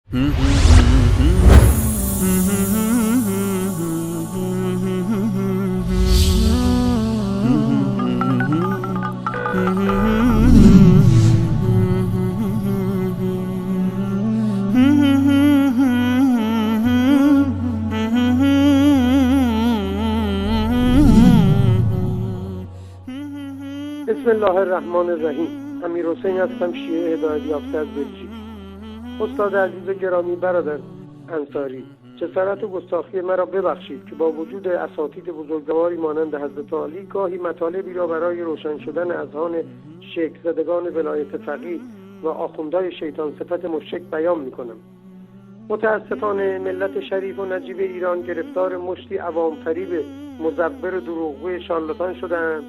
بسم الله الرحمن الرحیم. امیرحسین هستم، شیعه هدایت یافته از بلژیک. استاد عزیز و گرامی برادر انصاری، جسارت و گستاخی مرا ببخشید که با وجود اساتید بزرگواری مانند حضرت عالی گاهی مطالبی را برای روشن شدن اذهان شیخ زدگان ولایت فقیه و آخوندهای شیطان صفت مشرک بیان می‌کنم. متاسفانه ملت شریف و نجیب ایران گرفتار مشتی عوام فریب مزور و دروغگوی شارلاتان شدند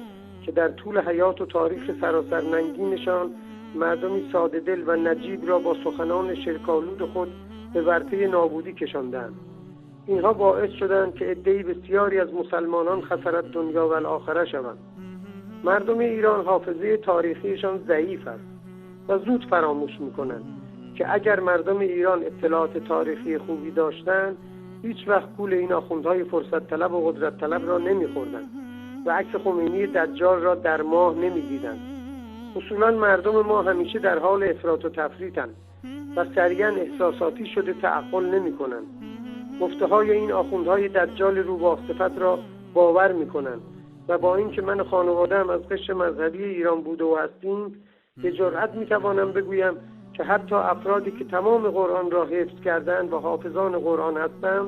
که در طول حیات و تاریخ سراسر ننگینشان مردمی ساده دل و نجیب را با سخنان شرک‌آلود خود به ورطه نابودی کشاندند. اینها باعث شدند که عده‌ای بسیاری از مسلمانان خسارت دنیا و الاخره شوند. مردم ایران حافظه تاریخیشان ضعیف است و زود فراموش می‌کنند که اگر مردم ایران اطلاعات تاریخی خوبی داشتند هیچ وقت گول این آخوندهای فرصت طلب و قدرت طلب را نمی‌خوردند و عکس خمینی دجال را در ماه نمی‌دیدند. اصولاً مردم ما همیشه در حال افراط و تفریطند و سریعاً احساساتی شده تعقل نمی‌کنند. گفته‌های این آخوندهای دجال روباه صفت را باور می‌کنند و با اینکه من خانواده‌ام از قشر مذهبی ایران بوده و هستیم به جرئت می‌توانم بگویم که حتی افرادی که تمام قرآن را حفظ کردند و حافظان قرآن هستند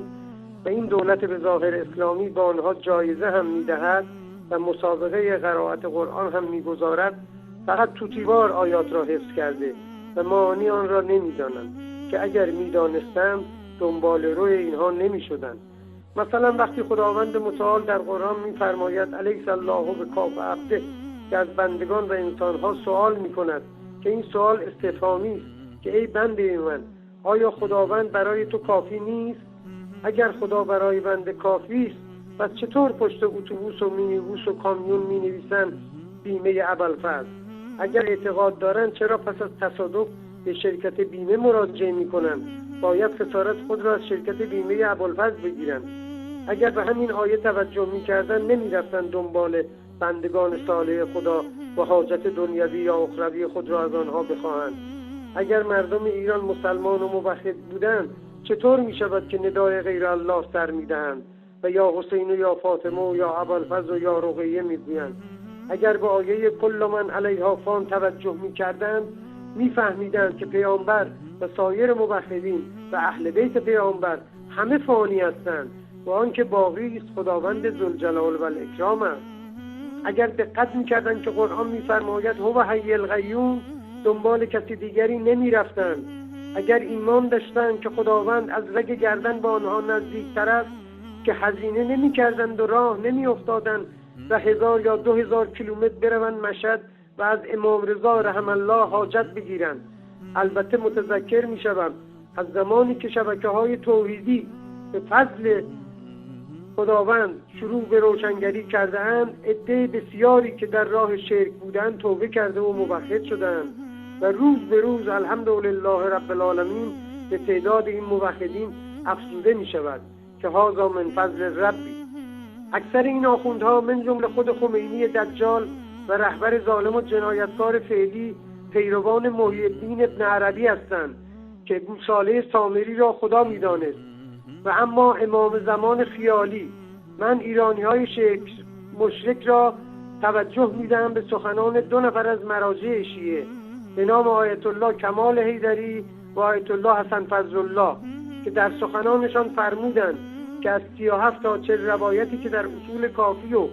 و این دولت به ظاهر اسلامی با آنها جایزه هم می‌دهد و مسابقه قرائت قرآن هم می‌گذارد، فقط توتیوار آیات را حفظ کرده و معانی آن را نمی‌دانند که اگر می‌دانستند دنبال روی اینها نمی‌شدند. مثلا وقتی خداوند متعال در قرآن می‌فرماید الیس الله بکاف عبده که از بندگان و انسان‌ها سوال می‌کند که این سوال استفهامی است که ای بنده من آیا خداوند برای تو کافی نیست؟ اگر خدا برای بنده کافی است پس چطور پشت اتوبوس و مینیبوس و کامیون می‌نویسند بیمه ابوالفضل؟ اگر اعتقاد دارند چرا پس از تصادف به شرکت بیمه مراجعه می‌کنند؟ باید خسارت خود را از شرکت بیمه ابوالفضل بگیرند. اگر به همین آیه توجه می‌کردند نمی‌رفتند دنبال بندگان صالح خدا و حاجت دنیوی یا اخروی خود را از آنها بخواهند. اگر مردم ایران مسلمان و موحد بودند چطور می‌شود که ندای غیر الله سر می‌دهند و یا حسین و یا فاطمه و یا ابوالفضل و یا رقیه می‌گویند؟ اگر به آیه کل من علیها فان توجه می‌کردند می‌فهمیدند که پیامبر و سایر موحدین و اهل بیت پیامبر همه فانی هستند و آنکه باقی است خداوند ذوالجلال و الاکرام است. اگر دقت می‌کردند که قرآن می‌فرماید هو حی القیوم دنبال کسی دیگری نمی‌رفتند. اگر ایمان داشتند که خداوند از رگ گردن با آنها نزدیک‌تر است که هزینه نمی‌کردند و راه نمی‌افتادند و 1000 یا 2000 کیلومتر بروند مشهد و از امام رضا رحم الله حاجت بگیرند. البته متذکر می‌شوم از زمانی که شبکه‌های توحیدی به فضل خداوند شروع به روشنگری کرده‌اند، عده بسیاری که در راه شرک بودند توبه کرده و موحد شدند و روز به روز الحمدلله رب العالمین به تعداد این موحدین افزوده می‌شود که هذا من فضل ربی. اکثر این آخوندها من جمله خود خمینی دجال و رهبر ظالم و جنایتکار فعلی پیروان محی الدین ابن عربی هستند که گوساله سامری را خدا می‌دانست و اما امام زمان خیالی. من ایرانی‌های مشرک را توجه می‌دهم به سخنان 2 نفر از مراجع شیعه به نام آیت الله کمال حیدری و آیت الله حسن فضل الله که در سخنانشان فرمودند که از 37 تا 40 روایتی که در اصول کافی و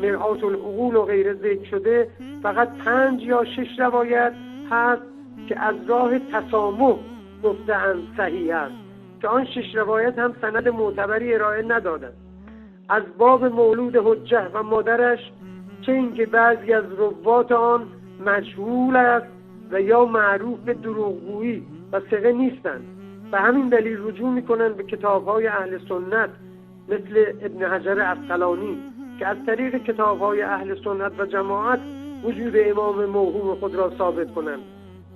مرآت العقول و غیره ذکر شده فقط 5 یا 6 روایت هست که از راه تسامح گفته‌اند صحیح است که آن 6 روایت هم سند معتبری ارائه ندادند. از باب مولود حجه و مادرش، چه اینکه بعضی از روات آن مجهول است و یا معروف به دروغگویی و ثقه نیستند. به همین دلیل رجوع می‌کنند به کتاب‌های اهل سنت مثل ابن حجر عسقلانی که از طریق کتاب‌های اهل سنت و جماعت وجود امام موهوم خود را ثابت کنند.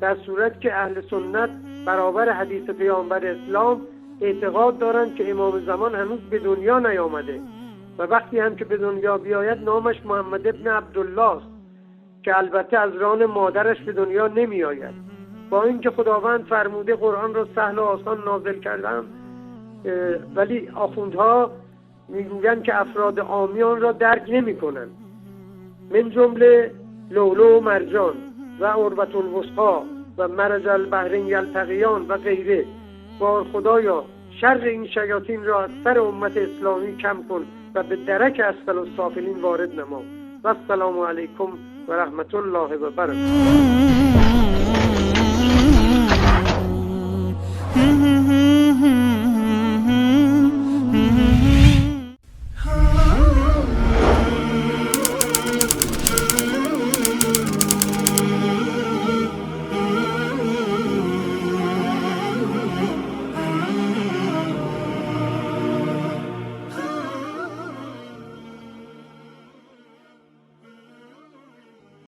در صورت که اهل سنت برابر حدیث پیامبر اسلام اعتقاد دارند که امام زمان هنوز به دنیا نیامده و وقتی هم که به دنیا بیاید نامش محمد ابن عبدالله است که البته از ران مادرش به دنیا نمی آید. با اینکه خداوند فرموده قرآن را سهل و آسان نازل کردم، ولی آخوندها میگویند که افراد عامی آن را درک نمی کنند. من جمله لؤلؤ و مرجان و عروة الوثقی و مرج البحرین یلتقیان و غیره. بار خدایا شر این شیاطین را از سر امت اسلامی کم کن و به درک اسفل السافلین وارد نما. و السلام علیکم و رحمت الله و برکاته.